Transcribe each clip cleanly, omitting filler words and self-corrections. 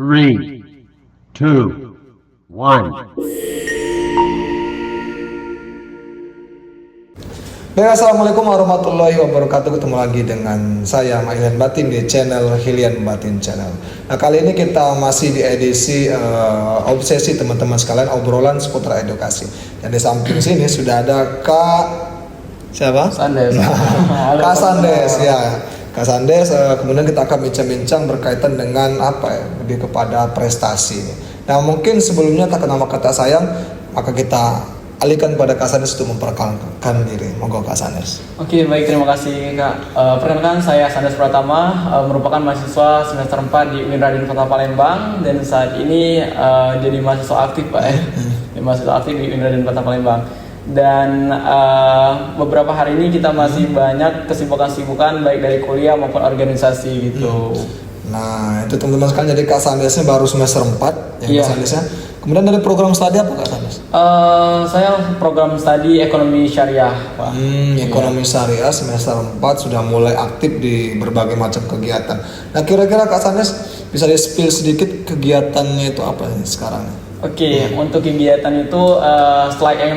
Three, two, one. Baik, assalamualaikum warahmatullahi wabarakatuh. Ketemu lagi dengan saya Hilyan Batin di channel Hilyan Batin Channel. Nah, kali ini kita masih di edisi obsesi teman-teman sekalian, obrolan seputar edukasi. Dan di samping sini sudah ada Kak siapa? Sandes. Kak Sandes ya. Kak Sandes, kemudian kita akan bincang-bincang berkaitan dengan apa ya, lebih kepada prestasi. Nah, mungkin sebelumnya tak kenal kata sayang, maka kita alihkan pada Kak Sandes untuk memperkenalkan diri. Monggo Kak Sandes. Oke, baik, terima kasih Kak. Perkenalkan, saya Sandes Pratama, merupakan mahasiswa semester 4 di UIN Raden Kota Palembang, dan saat ini jadi mahasiswa aktif Pak mahasiswa aktif di UIN Raden Kota Palembang. Dan beberapa hari ini kita masih banyak kesibukan-kesibukan baik dari kuliah maupun organisasi gitu. Nah, itu teman-teman sekalian, jadi Kak Sandesnya baru semester 4 ya. Kak Sandesnya. Kemudian dari program studi apa Kak Sandes? Saya program studi ekonomi syariah Pak. Ekonomi syariah semester 4 sudah mulai aktif di berbagai macam kegiatan. Nah, kira-kira Kak Sandes bisa di-spill sedikit kegiatannya itu apa nih sekarang? Oke, untuk kegiatan itu selainnya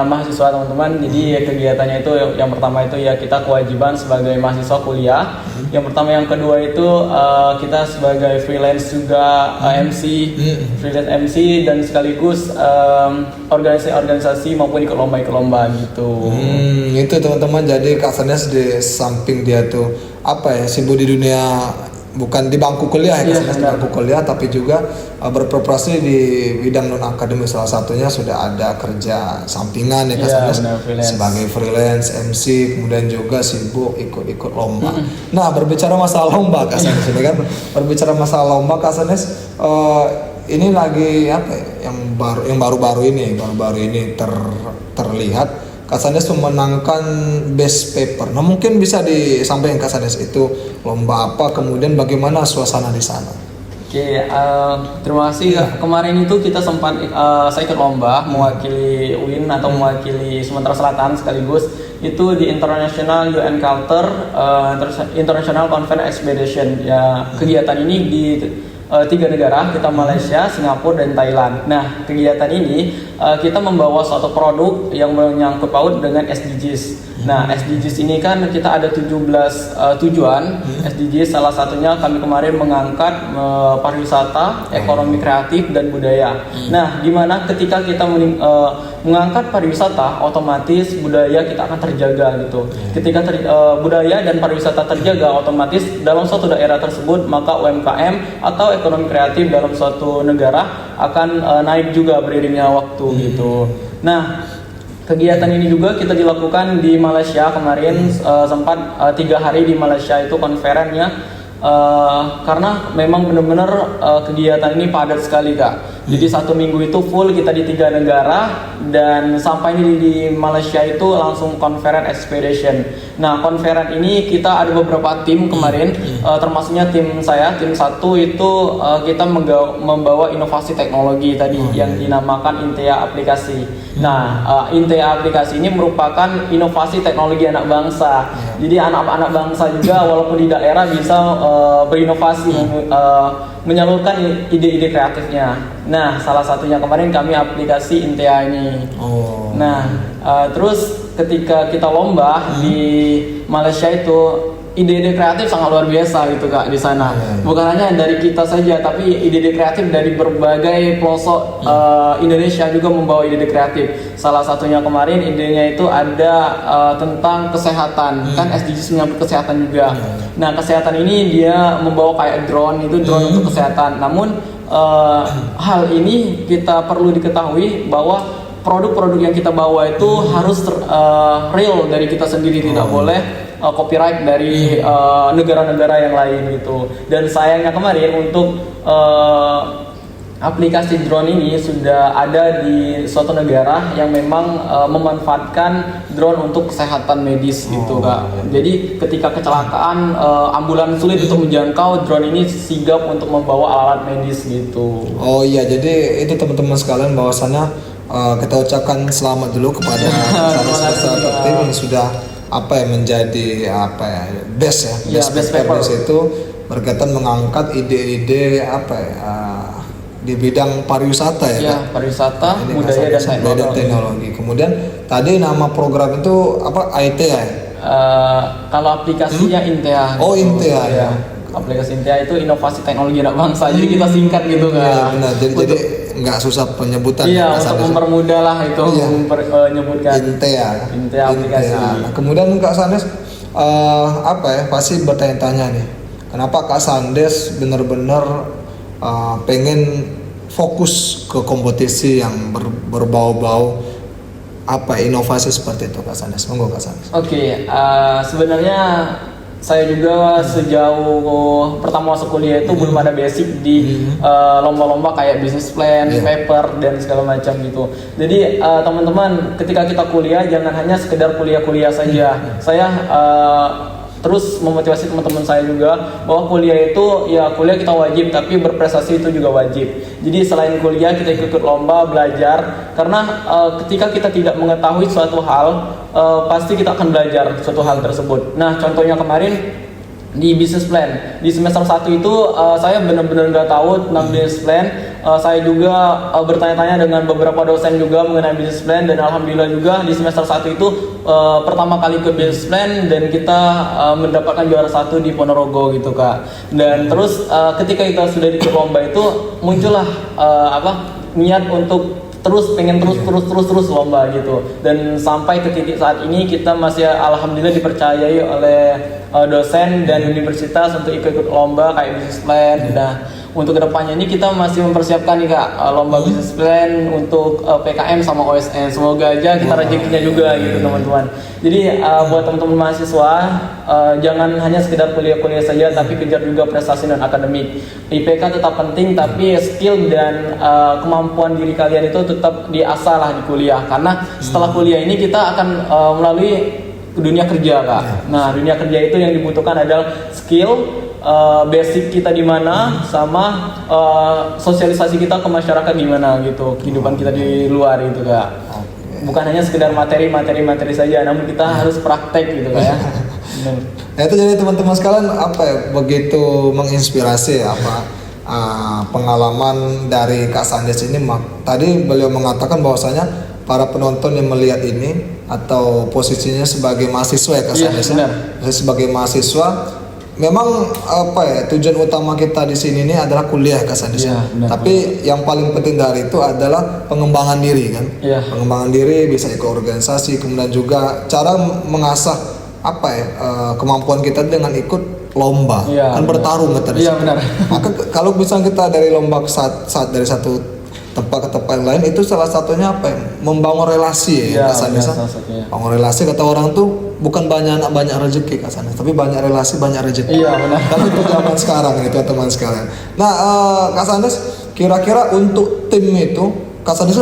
mahasiswa teman-teman, jadi kegiatannya itu yang pertama itu ya kita kewajiban sebagai mahasiswa kuliah. Yang pertama, yang kedua itu kita sebagai freelance juga MC, freelance MC, dan sekaligus organisasi maupun ikut lomba gitu. Itu teman-teman, jadi Kak Sandes di samping dia tuh apa ya, sibuk di dunia, bukan di bangku kuliah ya, di bangku kuliah, tapi juga berprestasi di bidang non akademik. Salah satunya sudah ada kerja sampingan ya Kak Sandes, sebagai freelance MC, kemudian juga sibuk ikut-ikut lomba. Nah, berbicara masalah lomba Kak Sandes ini kan, berbicara masalah lomba Kak Sandes, ini lagi apa ya, yang baru-baru ini terlihat Kak Sandes memenangkan best paper. Nah, mungkin bisa disampaikan Kak Sandes itu lomba apa, kemudian bagaimana suasana di sana? Oke, terima kasih. Kemarin itu kita sempat saya ikut lomba mewakili UIN atau mewakili Sumatera Selatan sekaligus itu di International UN Culture International Conference Expedition. Ya, kegiatan ini di 3 negara, kita Malaysia, Singapura, dan Thailand. Nah, kegiatan ini kita membawa suatu produk yang menyangkut paut dengan SDGs. Nah, SDGs ini kan kita ada 17 tujuan SDGs. Salah satunya kami kemarin mengangkat pariwisata, ekonomi kreatif, dan budaya. Nah, dimana ketika kita mengangkat pariwisata, otomatis budaya kita akan terjaga gitu. Ketika budaya dan pariwisata terjaga, otomatis dalam suatu daerah tersebut maka UMKM atau ekonomi kreatif dalam suatu negara akan naik juga beriringnya waktu gitu. Nah, kegiatan ini juga kita dilakukan di Malaysia kemarin, sempat 3 hari di Malaysia itu konferennya, karena memang benar-benar kegiatan ini padat sekali Kak. Jadi 1 minggu itu full kita di 3 negara, dan sampai di Malaysia itu langsung conference expedition. Nah, conference ini kita ada beberapa tim kemarin, termasuknya tim saya, tim 1 itu kita membawa inovasi teknologi tadi yang dinamakan Intea Aplikasi. Nah, Intea Aplikasi ini merupakan inovasi teknologi anak bangsa. Jadi anak-anak bangsa juga walaupun di daerah bisa berinovasi, menyalurkan ide-ide kreatifnya. Nah, salah satunya kemarin kami aplikasi Intea ini. Nah, terus ketika kita lomba di Malaysia itu, ide-ide kreatif sangat luar biasa gitu Kak di sana. Bukan hanya dari kita saja, tapi ide-ide kreatif dari berbagai pelosok Indonesia juga membawa ide-ide kreatif. Salah satunya kemarin idenya itu ada tentang kesehatan, kan SDGs menyangkut kesehatan juga. Nah, kesehatan ini dia membawa kayak drone untuk kesehatan. Namun hal ini kita perlu diketahui bahwa produk-produk yang kita bawa itu harus real dari kita sendiri, tidak boleh copyright dari negara-negara yang lain gitu. Dan sayangnya kemarin untuk aplikasi drone ini sudah ada di suatu negara yang memang memanfaatkan drone untuk kesehatan medis gitu Kak. Jadi ketika kecelakaan, ambulans sulit untuk menjangkau, drone ini sigap untuk membawa alat medis gitu. Oh iya, jadi itu teman-teman sekalian, bahwasannya kita ucapkan selamat dulu kepada sahabat-sahabat tim yang sudah menjadi best ya, best paper itu berkaitan mengangkat ide-ide apa ya, di bidang pariwisata ya, Ya, Kak? pariwisata, Ini budaya dan teknologi. teknologi. Kemudian tadi nama program itu apa, IT ya? Kalau aplikasinya Intea. Oh, Intea, ya. Aplikasi Intea itu inovasi teknologi anak bangsa. Jadi kita singkat gitu kan. Iya benar. Jadi nggak susah penyebutan. Iya, Kak untuk Sandes. mempermudah lah itu Iya. menyebutkan. Intea. Intea aplikasi. Nah, kemudian Kak Sandes apa ya, pasti bertanya-tanya nih, kenapa Kak Sandes benar-benar pengen fokus ke kompetisi yang berbau-bau apa inovasi seperti itu, Kak Sandes? Monggo Kak Sandes. Oke, sebenarnya saya juga sejauh pertama masuk kuliah itu belum ada basic di lomba-lomba kayak business plan, Iya. paper dan segala macam gitu. Jadi teman-teman ketika kita kuliah jangan hanya sekedar kuliah-kuliah saja. Saya terus memotivasi teman-teman saya juga bahwa kuliah itu ya kuliah kita wajib, tapi berprestasi itu juga wajib. Jadi selain kuliah kita ikut lomba, belajar, karena ketika kita tidak mengetahui suatu hal pasti kita akan belajar suatu hal tersebut. Nah contohnya kemarin di business plan di semester 1 itu saya benar-benar nggak tahu tentang business plan. Saya juga bertanya-tanya dengan beberapa dosen juga mengenai business plan, dan alhamdulillah juga di semester 1 itu pertama kali ke business plan dan kita mendapatkan juara 1 di Ponorogo gitu Kak. Dan terus ketika kita sudah di lomba itu muncullah niat untuk pengen terus lomba gitu, dan sampai ke titik saat ini kita masih alhamdulillah dipercayai oleh dosen dan universitas untuk ikut lomba kayak business plan. Nah untuk kedepannya ini kita masih mempersiapkan nih Kak lomba business plan untuk PKM sama OSN. Semoga aja kita rezekinya juga gitu teman-teman. Jadi buat teman-teman mahasiswa jangan hanya sekedar kuliah-kuliah saja, tapi kejar juga prestasi non akademik. IPK tetap penting, tapi skill dan kemampuan diri kalian itu tetap diasah lah di kuliah, karena setelah kuliah ini kita akan melalui dunia kerja Kak. Nah dunia kerja itu yang dibutuhkan adalah skill, basic kita di mana, sama sosialisasi kita ke masyarakat gimana gitu, kehidupan kita di luar gitu Kak. Bukan hanya sekedar materi saja, namun kita harus praktek gitu Kak ya. Nah itu jadi teman-teman sekalian apa ya, begitu menginspirasi pengalaman dari Kak Sandes ini. Tadi beliau mengatakan bahwasanya para penonton yang melihat ini atau posisinya sebagai mahasiswa ya Kak Sandes, sebagai mahasiswa memang apa ya, tujuan utama kita di sini ini adalah kuliah Kak Sandes. Tapi yang paling penting dari itu adalah pengembangan diri kan. Pengembangan diri, bisa ikut organisasi, kemudian juga cara mengasah apa ya, kemampuan kita dengan ikut lomba. Kan bertarung kita di situ. Maka kalau misalnya kita dari lomba saat dari satu tempat ke tempat yang lain, itu salah satunya apa ya, membangun relasi ya Kak Sandes. Bangun relasi, kata orang tuh bukan banyak anak banyak rezeki Kak Sandes, tapi banyak relasi banyak rezeki. Tapi itu zaman sekarang gitu teman sekalian. Nah Kak Sandes, kira-kira untuk tim itu Kak Sandes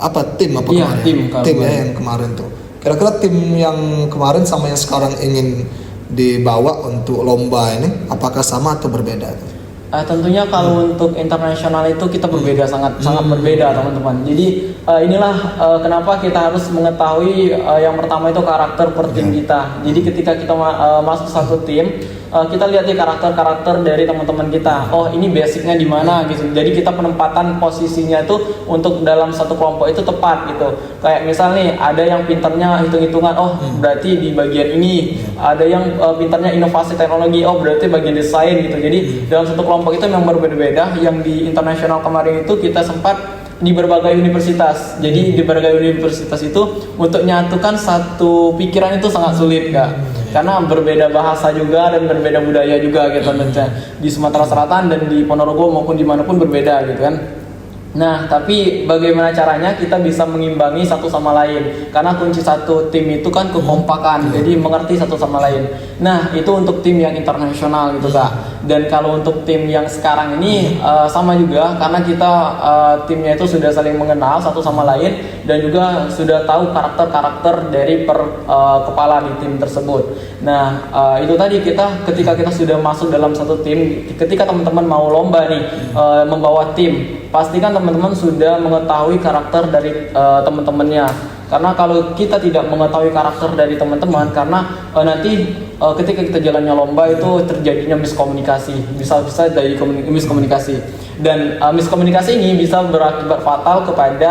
apa tim kemarin? Tim ya yang kemarin tuh. Kira-kira tim yang kemarin sama yang sekarang ingin dibawa untuk lomba ini apakah sama atau berbeda? Tentunya kalau untuk internasional itu kita berbeda, sangat berbeda teman-teman. Jadi inilah kenapa kita harus mengetahui yang pertama itu karakter per tim kita. Jadi ketika kita masuk satu tim, kita lihat di karakter dari teman-teman kita. Oh ini basicnya di mana gitu. Jadi kita penempatan posisinya itu untuk dalam satu kelompok itu tepat gitu. Kayak misal nih ada yang pinternya hitung-hitungan, oh berarti di bagian ini. Ada yang pinternya inovasi teknologi, oh berarti bagian desain gitu. Jadi dalam satu kelompok itu memang berbeda-beda. Yang di internasional kemarin itu kita sempat di berbagai universitas. Jadi di berbagai universitas itu untuk nyatukan satu pikiran itu sangat sulit Kak. Karena berbeda bahasa juga dan berbeda budaya juga gitu. Di Sumatera Selatan dan di Ponorogo maupun dimanapun berbeda gitu kan. Nah, tapi bagaimana caranya kita bisa mengimbangi satu sama lain? Karena kunci satu tim itu kan kekompakan, jadi mengerti satu sama lain. Nah, itu untuk tim yang internasional gitu Kak. Dan kalau untuk tim yang sekarang ini sama juga, karena kita timnya itu sudah saling mengenal satu sama lain dan juga sudah tahu karakter-karakter dari kepala di tim tersebut. Nah, itu tadi ketika kita sudah masuk dalam satu tim, ketika teman-teman mau lomba nih membawa tim, pastikan teman-teman sudah mengetahui karakter dari teman-temannya. Karena kalau kita tidak mengetahui karakter dari teman-teman, karena nanti ketika kita jalannya lomba itu terjadinya miskomunikasi, bisa dari miskomunikasi, dan miskomunikasi ini bisa berakibat fatal kepada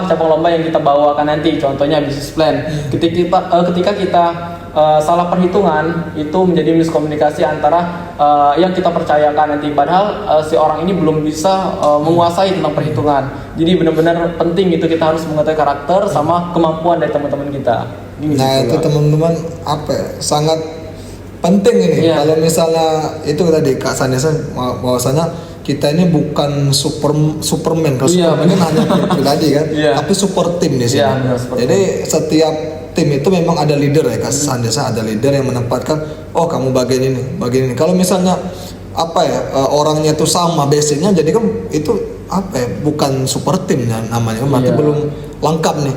cabang lomba yang kita bawakan nanti. Contohnya business plan. Ketika kita salah perhitungan, itu menjadi miskomunikasi antara yang kita percayakan nanti, padahal si orang ini belum bisa menguasai tentang perhitungan. Jadi benar-benar penting itu kita harus mengetahui karakter sama kemampuan dari teman-teman kita. Nah itu teman-teman sangat penting ini. Kalau misalnya itu tadi Kak Sanesa bahwasanya kita ini bukan Superman. Kalau Superman kan hanya pribadi kan, tapi super tim di sini. Jadi setiap tim itu memang ada leader ya Kak Sanesa, ada leader yang menempatkan kamu bagian ini. Kalau misalnya orangnya itu sama basicnya, jadi kan itu bukan super tim namanya, berarti belum lengkap nih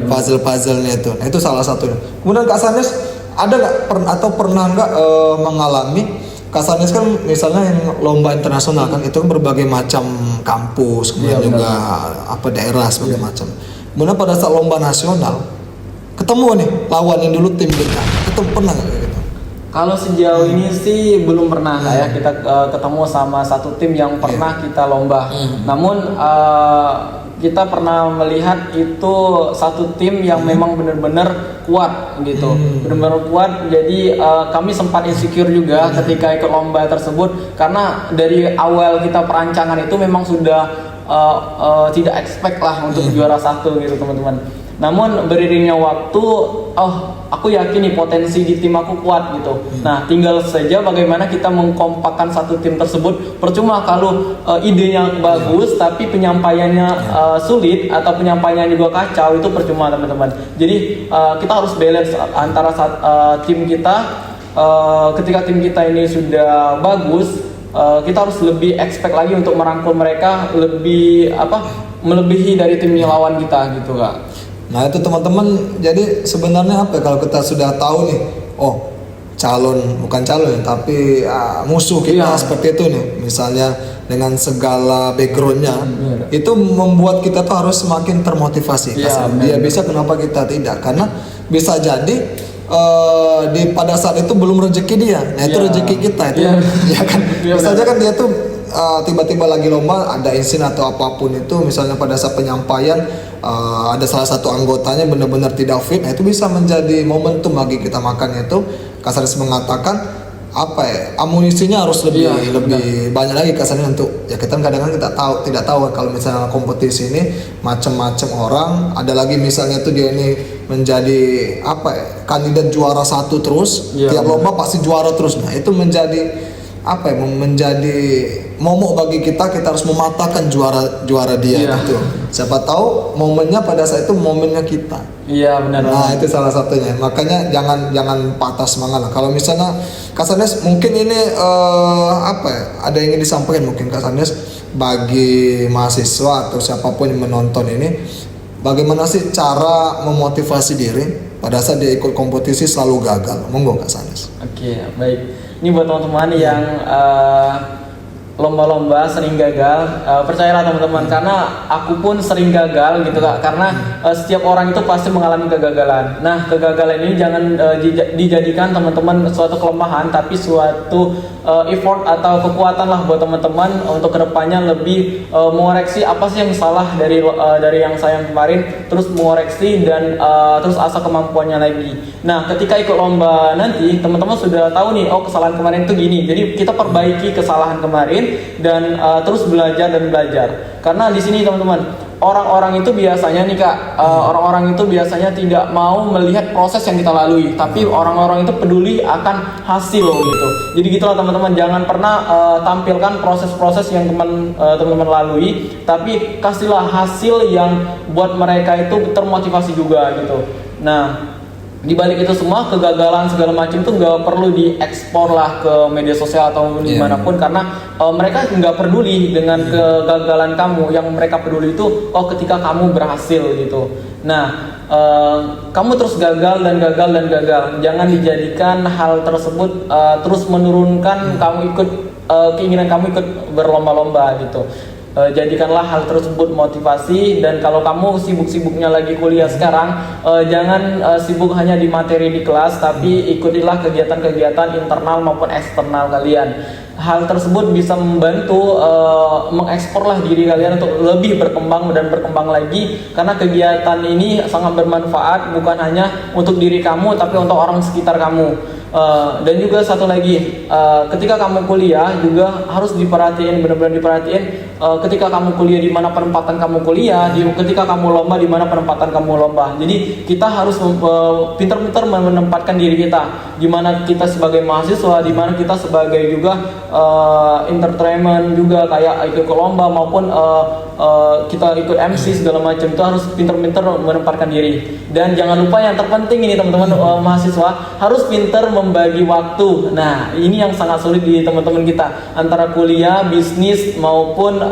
puzzle-puzzlenya itu. Nah, itu salah satunya. Kemudian Kak Sanes ada nggak pernah nggak mengalami, Kak Sanes kan misalnya yang lomba internasional kan itu kan berbagai macam kampus, kemudian juga daerah sebagai macam. Kemudian pada saat lomba nasional ketemu nih lawan yang dulu tim kita, itu pernah nggak gitu? Kalau sejauh ini sih belum pernah ya kita ketemu sama satu tim yang pernah kita lomba. Namun kita pernah melihat itu satu tim yang memang benar-benar kuat gitu, benar-benar kuat. Jadi kami sempat insecure juga ketika ikut lomba tersebut, karena dari awal kita perancangan itu memang sudah tidak expect lah untuk juara satu gitu teman-teman. Namun beriringnya waktu, aku yakin nih potensi di tim aku kuat gitu. Nah, tinggal saja bagaimana kita mengkompakkan satu tim tersebut. Percuma kalau idenya bagus tapi penyampaiannya sulit atau penyampaiannya juga kacau, itu percuma teman-teman. Jadi kita harus balance antara tim kita. Ketika tim kita ini sudah bagus, kita harus lebih expect lagi untuk merangkul mereka lebih melebihi dari tim lawan kita gitu Kak. Nah itu teman-teman, jadi sebenarnya kalau kita sudah tahu nih, bukan calon tapi musuh kita seperti itu nih, misalnya dengan segala backgroundnya, itu membuat kita tuh harus semakin termotivasi. Dia bisa, kenapa kita tidak? Karena bisa jadi pada saat itu belum rezeki dia, nah itu rezeki kita itu, ya kan? Bisa aja kan dia tuh tiba-tiba lagi lomba ada insiden atau apapun itu, misalnya pada saat penyampaian ada salah satu anggotanya benar-benar tidak fit, nah itu bisa menjadi momentum bagi kita. Makanya itu Kasaris mengatakan amunisinya harus lebih banyak lagi kasarnya untuk kita kadang-kadang kita tidak tahu kalau misalnya kompetisi ini macam-macam orang, ada lagi misalnya tuh dia ini menjadi kandidat juara satu terus, tiap lomba pasti juara terus. Nah itu menjadi menjadi momok bagi kita harus mematahkan juara dia gitu. Siapa tahu momennya pada saat itu momennya kita. Iya benar. Nah itu salah satunya. Makanya jangan patah semangat lah. Kalau misalnya Kak Sanes mungkin ini ada yang ingin disampaikan mungkin Kak Sanes bagi mahasiswa atau siapapun yang menonton ini, bagaimana sih cara memotivasi diri pada saat dia ikut kompetisi selalu gagal? Monggo Kak Sanes. Oke, baik. Ini buat teman-teman yang lomba-lomba sering gagal, percayalah teman-teman, karena aku pun sering gagal gitu Kak, karena setiap orang itu pasti mengalami kegagalan. Nah, kegagalan ini jangan dijadikan teman-teman suatu kelemahan, tapi suatu effort atau kekuatan lah buat teman-teman untuk kedepannya lebih mengoreksi apa sih yang salah dari yang saya kemarin, terus mengoreksi dan terus asah kemampuannya lagi. Nah, ketika ikut lomba nanti teman-teman sudah tahu nih, kesalahan kemarin itu gini, jadi kita perbaiki kesalahan kemarin dan terus belajar. Karena di sini teman-teman, orang-orang itu biasanya nih Kak, orang-orang itu biasanya tidak mau melihat proses yang kita lalui, tapi orang-orang itu peduli akan hasil gitu. Jadi gitulah teman-teman, jangan pernah tampilkan proses-proses yang teman-teman lalui, tapi kasihlah hasil yang buat mereka itu termotivasi juga gitu. Nah, di balik itu semua, kegagalan segala macam itu nggak perlu diekspor lah ke media sosial atau dimanapun, karena mereka nggak peduli dengan kegagalan kamu. Yang mereka peduli itu ketika kamu berhasil gitu. Nah, kamu terus gagal. Jangan dijadikan hal tersebut terus menurunkan kamu ikut keinginan kamu ikut berlomba-lomba gitu. jadikanlah hal tersebut motivasi. Dan kalau kamu sibuk-sibuknya lagi kuliah sekarang, jangan sibuk hanya di materi di kelas, tapi ikutilah kegiatan-kegiatan internal maupun eksternal kalian. Hal tersebut bisa membantu mengeksplorlah diri kalian untuk lebih berkembang dan berkembang lagi, karena kegiatan ini sangat bermanfaat bukan hanya untuk diri kamu tapi untuk orang sekitar kamu. Dan juga satu lagi, ketika kamu kuliah juga harus diperhatiin, benar-benar diperhatiin. Ketika kamu kuliah, di mana penempatan kamu kuliah, ketika kamu lomba, di mana penempatan kamu lomba. Jadi kita harus pintar-pintar menempatkan diri kita, di mana kita sebagai mahasiswa, di mana kita sebagai juga entertainment juga, kayak ikut ke lomba maupun kita ikut MC segala macam. Itu harus pintar-pintar menempatkan diri. Dan jangan lupa yang terpenting ini teman-teman, mahasiswa harus pintar membagi waktu. Nah, ini yang sangat sulit di teman-teman kita, antara kuliah, bisnis maupun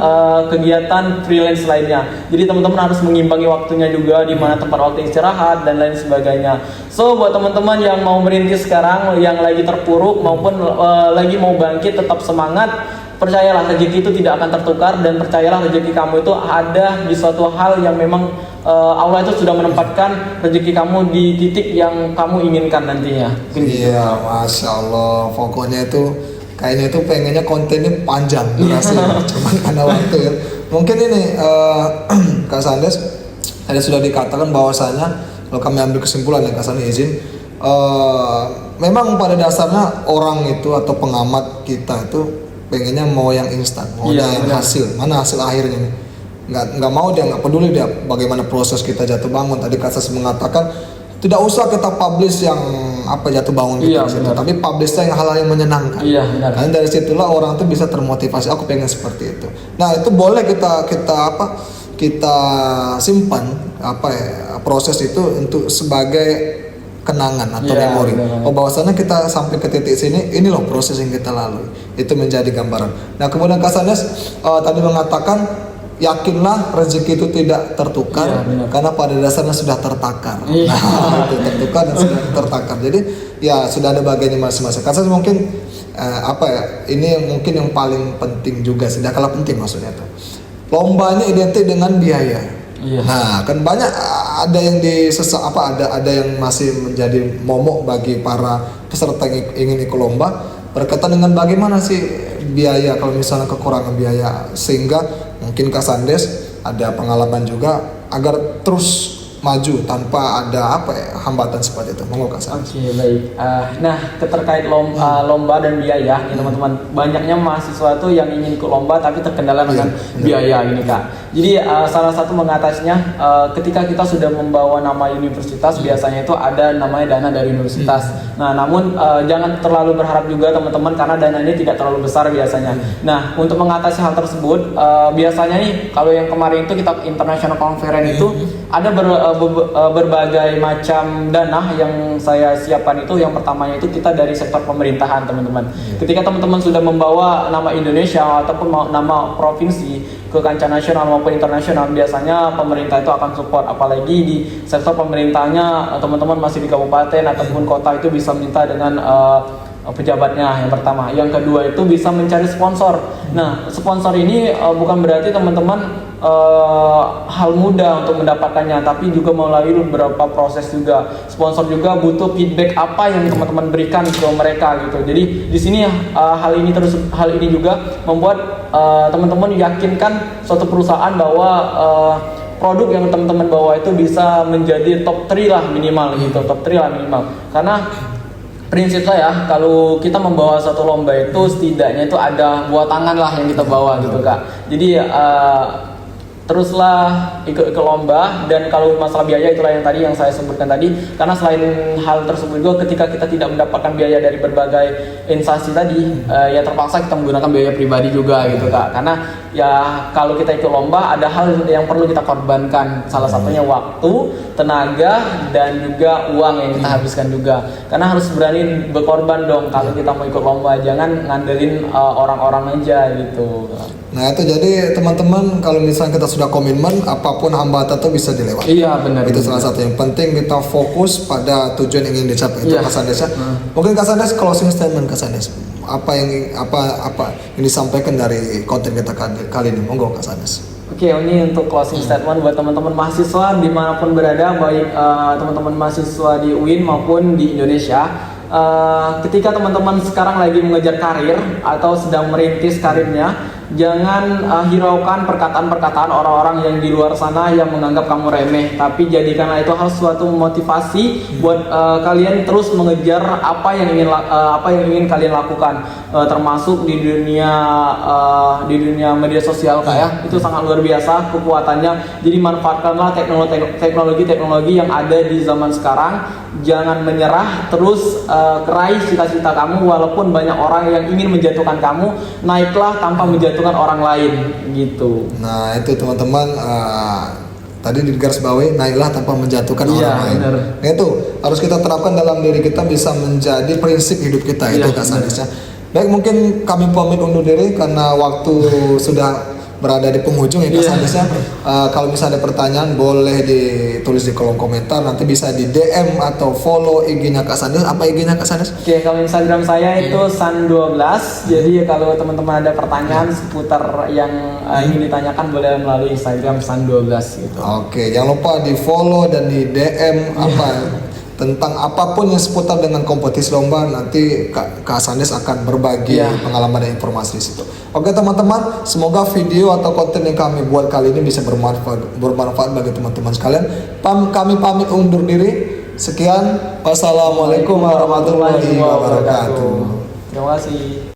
kegiatan freelance lainnya. Jadi teman-teman harus mengimbangi waktunya juga, di mana tempat waktu istirahat dan lain sebagainya. So buat teman-teman yang mau merintis sekarang, yang lagi terpuruk maupun lagi mau bangkit, tetap semangat. Percayalah, rezeki itu tidak akan tertukar, dan percayalah rezeki kamu itu ada di suatu hal yang memang Allah itu sudah menempatkan rezeki kamu di titik yang kamu inginkan nantinya. Iya, Masya Allah. Pokoknya itu kayaknya itu pengennya kontennya panjang durasinya, cuman karena waktu ya. Mungkin ini Kak Sandes ada sudah dikatakan bahwasanya, kalau kami ambil kesimpulan ya Kak Sandes izin, memang pada dasarnya orang itu atau pengamat kita itu pengennya mau yang instan, maunya yang hasil, mana hasil akhirnya nih. Nggak mau dia, nggak peduli dia bagaimana proses kita jatuh bangun. Tadi Kak Sandes mengatakan tidak usah kita publish yang jatuh bangun kita gitu, tapi publishnya yang hal-hal yang menyenangkan. Dan dari situlah orang tuh bisa termotivasi, aku pengen seperti itu. Nah, itu boleh kita simpan proses itu untuk sebagai kenangan atau memori. Bahwasannya kita sampai ke titik sini, ini loh proses yang kita lalui. Itu menjadi gambaran. Nah, kemudian Kak Sandes tadi mengatakan, yakinlah rezeki itu tidak tertukar, karena pada dasarnya sudah tertakar. Nah, itu tertukar dan sudah tertakar. Jadi ya sudah ada bagiannya masing-masing. Karena mungkin ini yang mungkin yang paling penting juga, tidak kalah penting maksudnya tuh. Lombanya identik dengan biaya. Nah, kan banyak ada yang ada yang masih menjadi momok bagi para peserta yang ingin ikut lomba, berkaitan dengan bagaimana sih biaya, kalau misalnya kekurangan biaya, sehingga mungkin Kak Sandes ada pengalaman juga agar terus maju tanpa ada hambatan seperti itu. Monggo Kak Sandes. Oke, baik. Nah, terkait lomba dan biaya, nih teman-teman, banyaknya mahasiswa tuh yang ingin ikut lomba tapi terkendala dengan biaya ini Kak. Jadi salah satu mengatasinya, ketika kita sudah membawa nama universitas, biasanya itu ada namanya dana dari universitas. Nah, namun jangan terlalu berharap juga teman-teman, karena dana ini tidak terlalu besar biasanya. Nah, untuk mengatasi hal tersebut, biasanya nih kalau yang kemarin itu kita international conference itu ada berbagai macam dana yang saya siapkan. Itu yang pertamanya itu kita dari sektor pemerintahan teman-teman. Ketika teman-teman sudah membawa nama Indonesia ataupun nama provinsi ke kancah nasional maupun internasional, biasanya pemerintah itu akan support. Apalagi di sektor pemerintahnya teman-teman masih di kabupaten ataupun kota, itu bisa minta dengan pejabatnya yang pertama. Yang kedua itu bisa mencari sponsor. Nah, sponsor ini bukan berarti teman-teman hal mudah untuk mendapatkannya, tapi juga melalui beberapa proses juga. Sponsor juga butuh feedback apa yang teman-teman berikan ke mereka gitu. Jadi di sini hal ini juga membuat teman-teman yakinkan suatu perusahaan bahwa produk yang teman-teman bawa itu bisa menjadi top 3 lah minimal gitu, top 3 lah minimal. Karena prinsip saya, kalau kita membawa satu lomba itu setidaknya itu ada buah tangan lah yang kita bawa gitu Kak. Jadi teruslah ikut ke lomba. Dan kalau masalah biaya, itulah yang tadi yang saya sebutkan tadi, karena selain hal tersebut juga, ketika kita tidak mendapatkan biaya dari berbagai instansi tadi, ya terpaksa kita menggunakan biaya pribadi juga gitu Kak. Karena ya kalau kita ikut lomba ada hal yang perlu kita korbankan, salah satunya waktu, tenaga, dan juga uang yang kita habiskan juga. Karena harus berani berkorban dong kalau kita mau ikut lomba, jangan ngandelin orang-orang aja gitu. Nah itu jadi teman-teman kalau misalnya kita sudah komitmen apapun hambatan itu bisa dilewati. Iya benar. Itu salah satu yang penting kita fokus pada tujuan yang ingin dicapai itu Iya. Kak Sandes ya. Mungkin Kak Sandes closing statement Kak Sandes. Apa yang disampaikan dari konten kita kali ini? Monggo Kak Sandes. Oke, ini untuk closing statement buat teman-teman mahasiswa dimanapun berada, baik teman-teman mahasiswa di UIN maupun di Indonesia. Ketika teman-teman sekarang lagi mengejar karir atau sedang merintis karirnya, jangan hiraukan perkataan-perkataan orang-orang yang di luar sana yang menganggap kamu remeh, tapi jadikanlah itu hal suatu motivasi buat kalian terus mengejar apa yang ingin kalian lakukan, termasuk di dunia media sosial Kak ya. Itu sangat luar biasa kekuatannya. Jadi manfaatkanlah teknologi yang ada di zaman sekarang. Jangan menyerah, terus raih cita-cita kamu walaupun banyak orang yang ingin menjatuhkan kamu. Naiklah tanpa menjatuhkan orang lain gitu. Nah itu teman-teman tadi di garis bawahi, naiklah tanpa menjatuhkan orang lain. Bener. Nah, itu harus kita terapkan dalam diri kita, bisa menjadi prinsip hidup kita. Iya, Itu Kak Sandes ya. Baik, mungkin kami pamit undur diri karena waktu sudah berada di penghujung ya Kak Iya. Sandes ya. Kalau misalnya ada pertanyaan boleh ditulis di kolom komentar, nanti bisa di DM atau follow IG-nya Kak Sandes. Apa IG-nya Kak Sandes? Oke, kalau Instagram saya itu san12. Jadi kalau teman-teman ada pertanyaan seputar yang ingin ditanyakan boleh melalui Instagram san12 gitu. Oke, jangan lupa di follow dan di DM tentang apapun yang seputar dengan kompetisi lomba, nanti Kak Sandes akan berbagi pengalaman dan informasi di situ. Oke teman-teman, semoga video atau konten yang kami buat kali ini bisa bermanfaat bagi teman-teman sekalian. Kami pamit undur diri. Sekian, wassalamualaikum warahmatullahi wabarakatuh. Terima kasih.